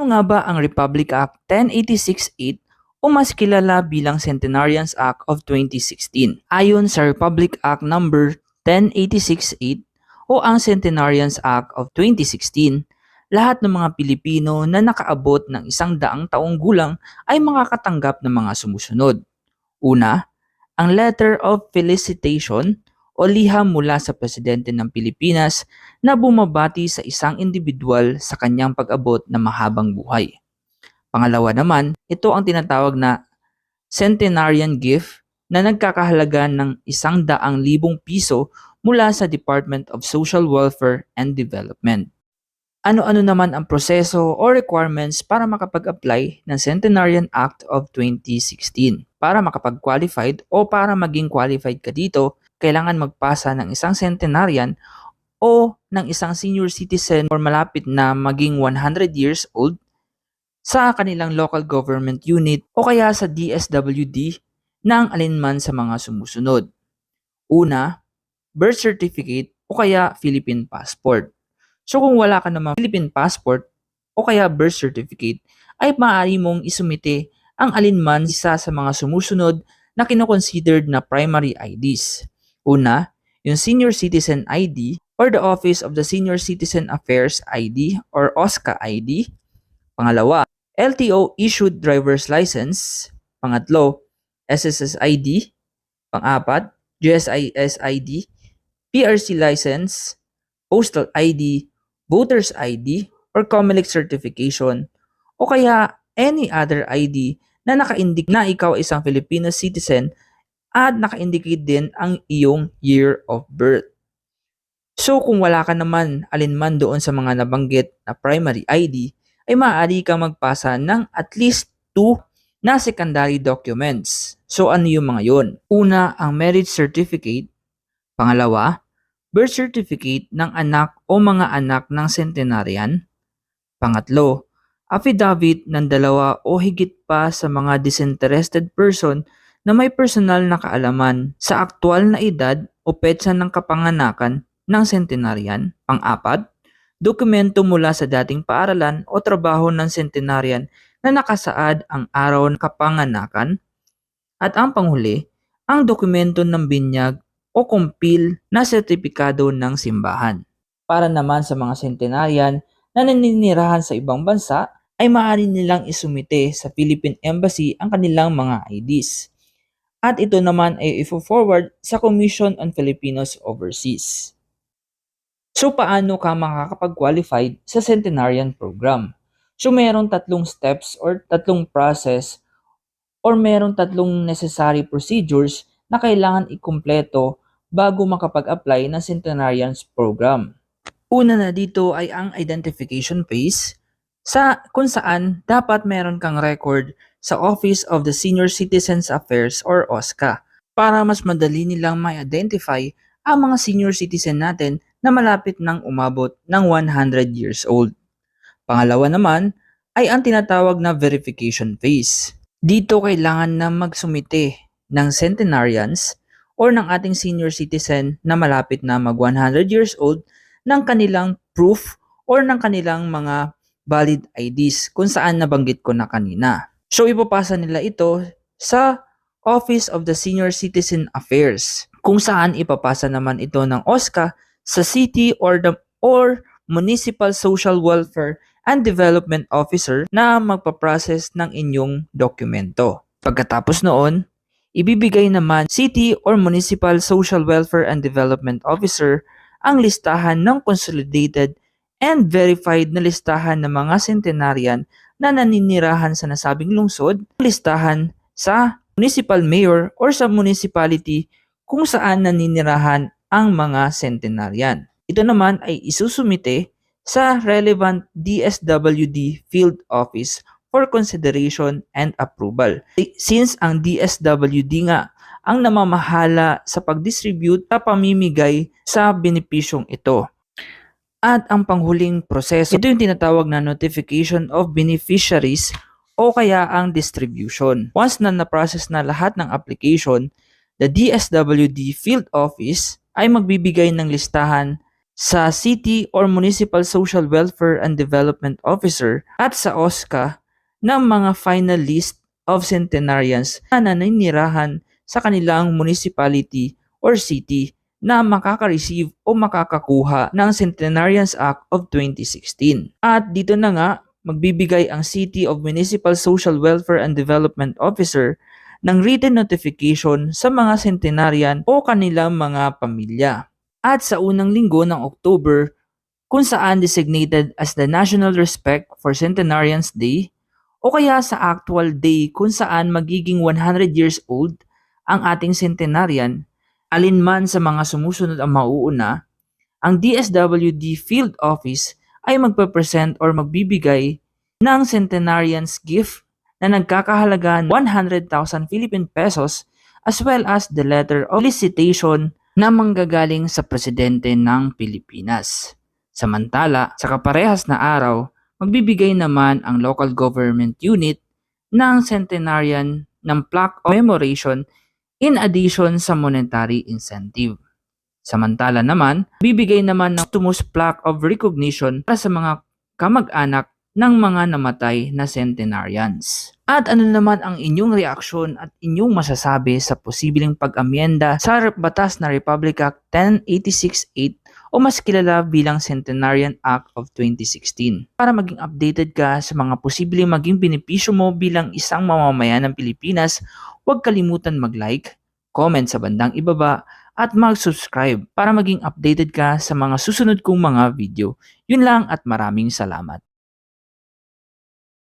Ano nga ba ang Republic Act 10868 o mas kilala bilang Centenarians Act of 2016? Ayon sa Republic Act number 10868 o ang Centenarians Act of 2016, lahat ng mga Pilipino na nakaabot ng 100 taong gulang ay makakatanggap ng mga sumusunod. Una, ang Letter of Felicitation o liham mula sa Presidente ng Pilipinas na bumabati sa isang individual sa kanyang pag-abot ng mahabang buhay. Pangalawa naman, ito ang tinatawag na Centenarian Gift na nagkakahalaga ng 100,000 piso mula sa Department of Social Welfare and Development. Ano-ano naman ang proseso o requirements para makapag-apply ng Centenarian Act of 2016? Para makapag-qualified o para maging qualified ka dito, kailangan magpasa ng isang centenarian o ng isang senior citizen or malapit na maging 100 years old sa kanilang local government unit o kaya sa DSWD ng alinman sa mga sumusunod. Una, birth certificate o kaya Philippine passport. So kung wala ka namang Philippine passport o kaya birth certificate, ay maaari mong isumite ang alinman isa sa mga sumusunod na kinoconsidered na primary IDs. Una, yung Senior Citizen ID or the Office of the Senior Citizen Affairs ID or OSCA ID. Pangalawa, LTO issued driver's license. Pangatlo, SSS ID. Pang-apat, GSIS ID, PRC license, postal ID, voter's ID, or COMELEC certification, o kaya any other ID na naka-indicate na ikaw isang Filipino citizen at naka-indicate din ang iyong year of birth. So kung wala ka naman alinman doon sa mga nabanggit na primary ID, ay maaari kang magpasa ng at least 2 na secondary documents. So ano yung mga yon? Una, ang marriage certificate. Pangalawa, birth certificate ng anak o mga anak ng centenarian. Pangatlo, affidavit ng 2 o higit pa sa mga disinterested person na may personal na kaalaman sa aktual na edad o petsa ng kapanganakan ng centenarian. Pang-apat, dokumento mula sa dating paaralan o trabaho ng centenarian na nakasaad ang araw ng kapanganakan. At ang panghuli, ang dokumento ng binyag o kumpil na sertipikado ng simbahan. Para naman sa mga centenarian na naninirahan sa ibang bansa, ay maaari nilang isumite sa Philippine Embassy ang kanilang mga IDs. At ito naman ay i-forward sa Commission on Filipinos Overseas. So paano ka makakapag-qualified sa Centenarian Program? So mayroong 3 steps or 3 process or mayroong 3 necessary procedures na kailangan ikumpleto bago makapag-apply ng Centenarians Program. Una na dito ay ang identification phase kung saan dapat meron kang record sa Office of the Senior Citizens Affairs or OSCA para mas madali nilang ma-identify ang mga senior citizen natin na malapit nang umabot ng 100 years old. Pangalawa naman ay ang tinatawag na verification phase. Dito kailangan na magsumite ng centenarians or ng ating senior citizen na malapit na mag 100 years old ng kanilang proof or ng kanilang mga valid IDs kung saan nabanggit ko na kanina. So ipapasa nila ito sa Office of the Senior Citizen Affairs kung saan ipapasa naman ito ng OSCA sa City or Municipal Social Welfare and Development Officer na magpaprocess ng inyong dokumento. Pagkatapos noon, ibibigay naman City or Municipal Social Welfare and Development Officer ang listahan ng consolidated and verified na listahan ng mga centenarian na naninirahan sa nasabing lungsod, listahan sa municipal mayor or sa municipality kung saan naninirahan ang mga centenarian. Ito naman ay isusumite sa relevant DSWD field office for consideration and approval. Since ang DSWD nga ang namamahala sa pag-distribute at pamimigay sa benepisyong ito. At ang panghuling proseso, ito yung tinatawag na notification of beneficiaries o kaya ang distribution. Once na na-process na lahat ng application, the DSWD field office ay magbibigay ng listahan sa City or Municipal Social Welfare and Development Officer at sa OSCA ng mga final list of centenarians na naninirahan sa kanilang municipality or city na makaka-receive o makakakuha ng Centenarians Act of 2016. At dito na nga, magbibigay ang City of Municipal Social Welfare and Development Officer ng written notification sa mga centenarian o kanilang mga pamilya. At sa unang linggo ng October, kung saan designated as the National Respect for Centenarians Day, o kaya sa actual day kung saan magiging 100 years old ang ating centenarian, alinman sa mga sumusunod ang mauuna, ang DSWD Field Office ay magpe-present or magbibigay ng centenarian's gift na nagkakahalaga 100,000 Philippine pesos as well as the letter of felicitation na manggagaling sa Presidente ng Pilipinas. Samantala, sa kaparehas na araw, magbibigay naman ang local government unit ng centenarian ng plaque of commemoration in addition sa monetary incentive. Samantala naman, bibigay naman ng Tumus Plaque of Recognition para sa mga kamag-anak ng mga namatay na centenarians. At ano naman ang inyong reaksyon at inyong masasabi sa posibleng pag-amyenda sa batas na Republic Act 10868 o mas kilala bilang Centenarian Act of 2016? Para maging updated ka sa mga posibleng maging benepisyo mo bilang isang mamamayan ng Pilipinas, huwag kalimutan mag-like, comment sa bandang ibaba, at mag-subscribe para maging updated ka sa mga susunod kong mga video. Yun lang at maraming salamat.